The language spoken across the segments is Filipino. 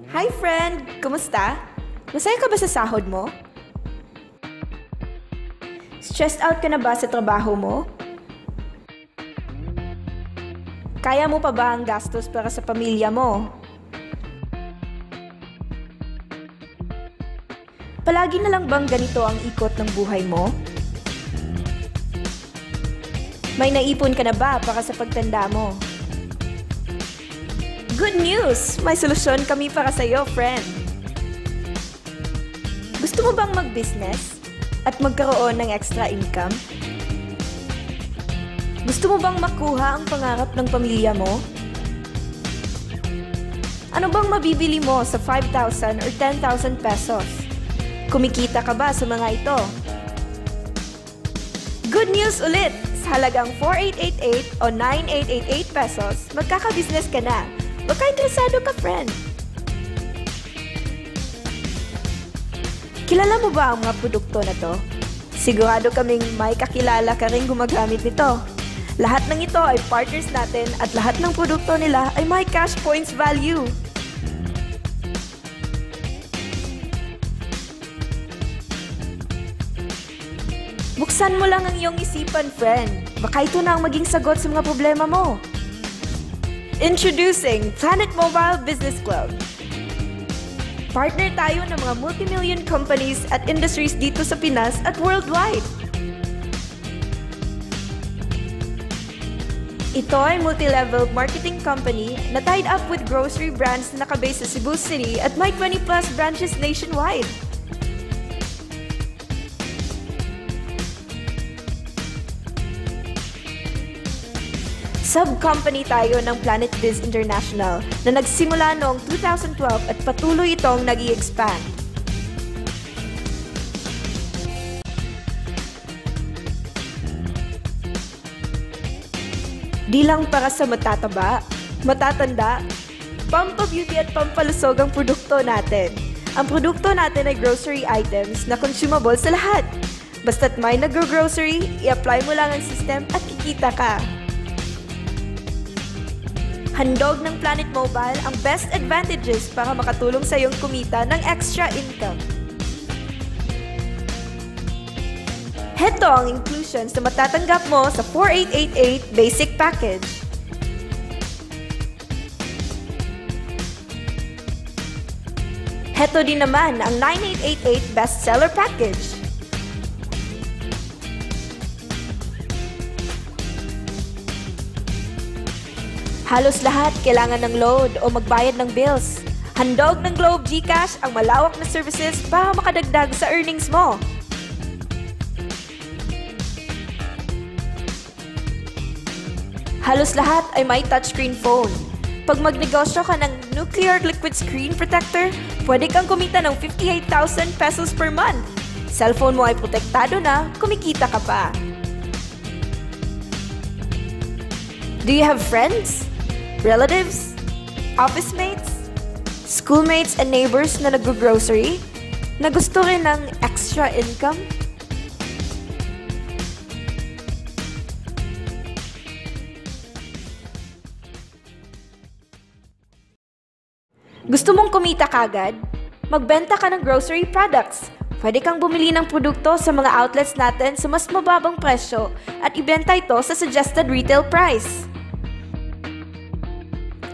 Hi friend! Kumusta? Masaya ka ba sa sahod mo? Stressed out ka na ba sa trabaho mo? Kaya mo pa ba ang gastos para sa pamilya mo? Palagi na lang bang ganito ang ikot ng buhay mo? May naipon ka na ba para sa pagtanda mo? Good news! May solusyon kami para sa iyo, friend! Gusto mo bang mag-business at magkaroon ng extra income? Gusto mo bang makuha ang pangarap ng pamilya mo? Ano bang mabibili mo sa 5,000 or 10,000 pesos? Kumikita ka ba sa mga ito? Good news ulit! Sa halagang 4,888 o 9,888 pesos, magkaka-business ka na. Baka interesado ka, friend. Kilala mo ba ang mga produkto na to? Sigurado kaming may kakilala ka rin gumagamit nito. Lahat ng ito ay partners natin at lahat ng produkto nila ay may cash points value. Buksan mo lang ang iyong isipan, friend. Baka ito na ang maging sagot sa mga problema mo. Introducing Planet Mobile Business Club. Partner tayo ng mga multi-million companies at industries dito sa Pinas at worldwide. Ito ay multi-level marketing company na tied up with grocery brands na nakabase sa Cebu City at may 20+ branches nationwide. Sub-company tayo ng Planet Biz International na nagsimula noong 2012 at patuloy itong nag-i-expand. Di lang para sa matataba, matatanda, pampabeauty at pampalusog ang produkto natin. Ang produkto natin ay grocery items na consumable sa lahat. Basta't may nag-grocery, i-apply mo lang ang system at kikita ka. Handog ng Planet Mobile ang best advantages para makatulong sa iyong kumita ng extra income. Heto ang inclusions na matatanggap mo sa 4,888 basic package. Heto din naman ang 9,888 bestseller package. Halos lahat kailangan ng load o magbayad ng bills. Handog ng Globe GCash ang malawak na services para makadagdag sa earnings mo. Halos lahat ay may touchscreen phone. Pag magnegosyo ka ng Nuclear Liquid Screen Protector, pwede kang kumita ng 58,000 pesos per month. Cellphone mo ay protektado na, kumikita ka pa. Do you have friends? Relatives, office mates, schoolmates and neighbors na nag-grocery na gusto rin ng extra income? Gusto mong kumita kagad? Magbenta ka ng grocery products. Pwede kang bumili ng produkto sa mga outlets natin sa mas mababang presyo at ibenta ito sa suggested retail price.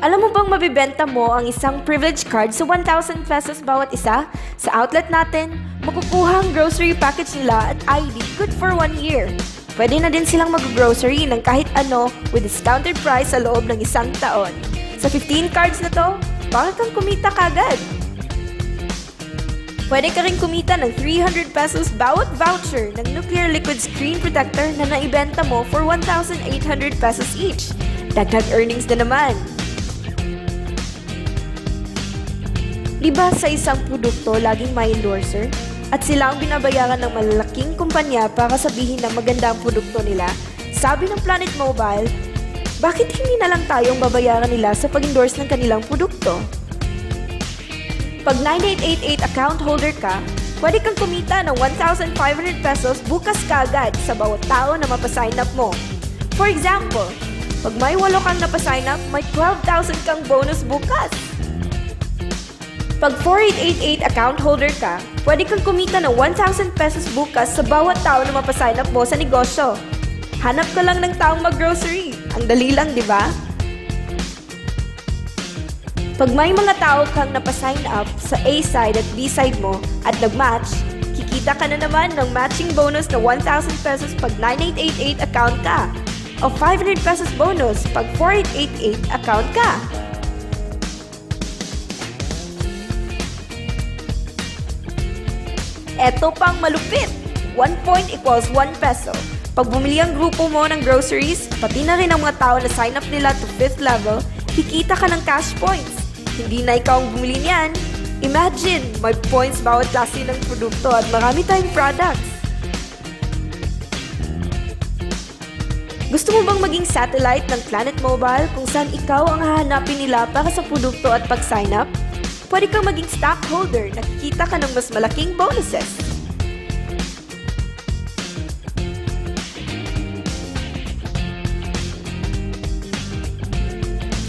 Alam mo bang mabibenta mo ang isang privilege card sa 1,000 pesos bawat isa? Sa outlet natin, makukuha ang grocery package nila at ID good for 1 year. Pwede na din silang mag-grocery ng kahit ano with discounted price sa loob ng 1 taon. Sa 15 cards na to, bakit kang kumita kagad? Pwede ka rin kumita ng 300 pesos bawat voucher ng Nuclear Liquid Screen Protector na naibenta mo for 1,800 pesos each. Dagdag earnings na naman. Diba sa isang produkto laging may endorser? At sila ang binabayaran ng malalaking kumpanya para sabihin na maganda ang produkto nila? Sabi ng Planet Mobile, bakit hindi na lang tayong babayaran nila sa pag-endorse ng kanilang produkto? Pag 9,888 account holder ka, pwede kang kumita ng 1,500 pesos bukas kaagad sa bawat tao na mapasign up mo. For example, pag may 8 kang napasign up, may 12,000 kang bonus bukas. Pag 4888 account holder ka, pwede kang kumita ng 1,000 pesos bukas sa bawat tao na mapasign up mo sa negosyo. Hanap ka lang ng taong mag-grocery. Ang dali lang, di ba? Pag may mga tao kang napasign up sa A side at B side mo at nag-match, kikita ka na naman ng matching bonus na 1,000 pesos pag 9888 account ka o 500 pesos bonus pag 4888 account ka. Eto pang malupit! 1 point equals 1 peso. Pag bumili ang grupo mo ng groceries, pati na rin ang mga tao na sign up nila to 5th level, kikita ka ng cash points. Hindi na ikaw ang bumili niyan. Imagine, may points bawat klase ng produkto at marami tayong products. Gusto mo bang maging satellite ng Planet Mobile kung saan ikaw ang hahanapin nila para sa produkto at pag-sign up? Pwede kang maging stockholder na kikita ka ng mas malaking bonuses.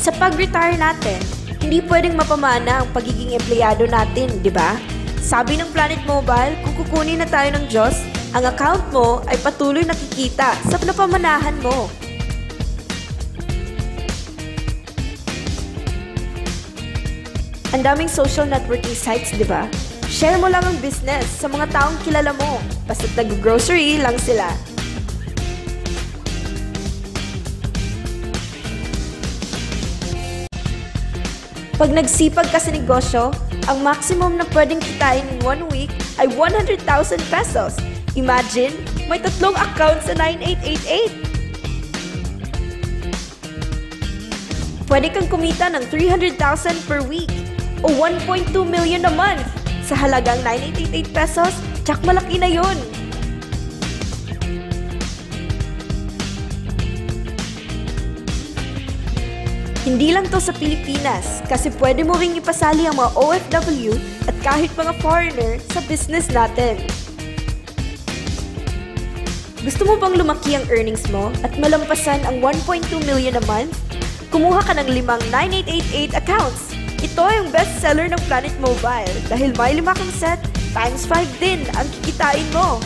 Sa pag-retire natin, hindi pwedeng mapamana ang pagiging empleyado natin, di ba? Sabi ng Planet Mobile, kung kukunin na tayo ng Diyos, ang account mo ay patuloy nakikita sa napamanahan mo. Ang daming social networking sites, di ba? Share mo lang ang business sa mga taong kilala mo. Basta't nag-grocery lang sila. Pag nagsipag ka sa negosyo, ang maximum na pwedeng kitain in 1 week ay 100,000 pesos. Imagine, may 3 accounts sa 9888. Pwede kang kumita ng 300,000 per week o 1.2 million a month sa halagang 9888 pesos, tsak malaki na yun. Hindi lang to sa Pilipinas kasi pwede mo ring ipasali ang mga OFW at kahit mga foreigner sa business natin. Gusto mo bang lumaki ang earnings mo at malampasan ang 1.2 million a month? Kumuha ka ng 5 9888 accounts. Ito ay ang bestseller ng Planet Mobile dahil may 5 kang set, times 5 din ang kikitain mo.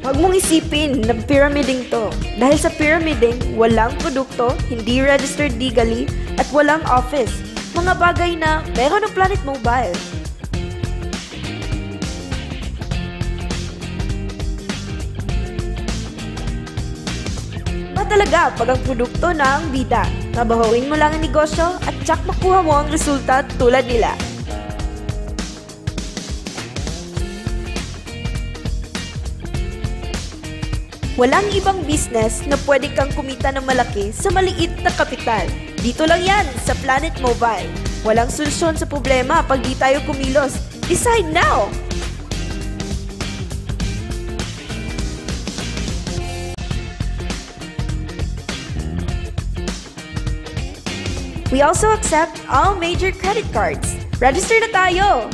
Huwag mong isipin na pyramiding to. Dahil sa pyramiding, walang produkto, hindi registered legally, at walang office. Mga bagay na meron ng Planet Mobile. Talaga pag ang produkto na ang bida. Trabahuin mo lang ang negosyo at tsak makuha mo ang resulta tulad nila. Walang ibang business na pwede kang kumita ng malaki sa maliit na kapital. Dito lang yan sa Planet Mobile. Walang solusyon sa problema pag di tayo kumilos. Decide now! We also accept all major credit cards. Register na tayo!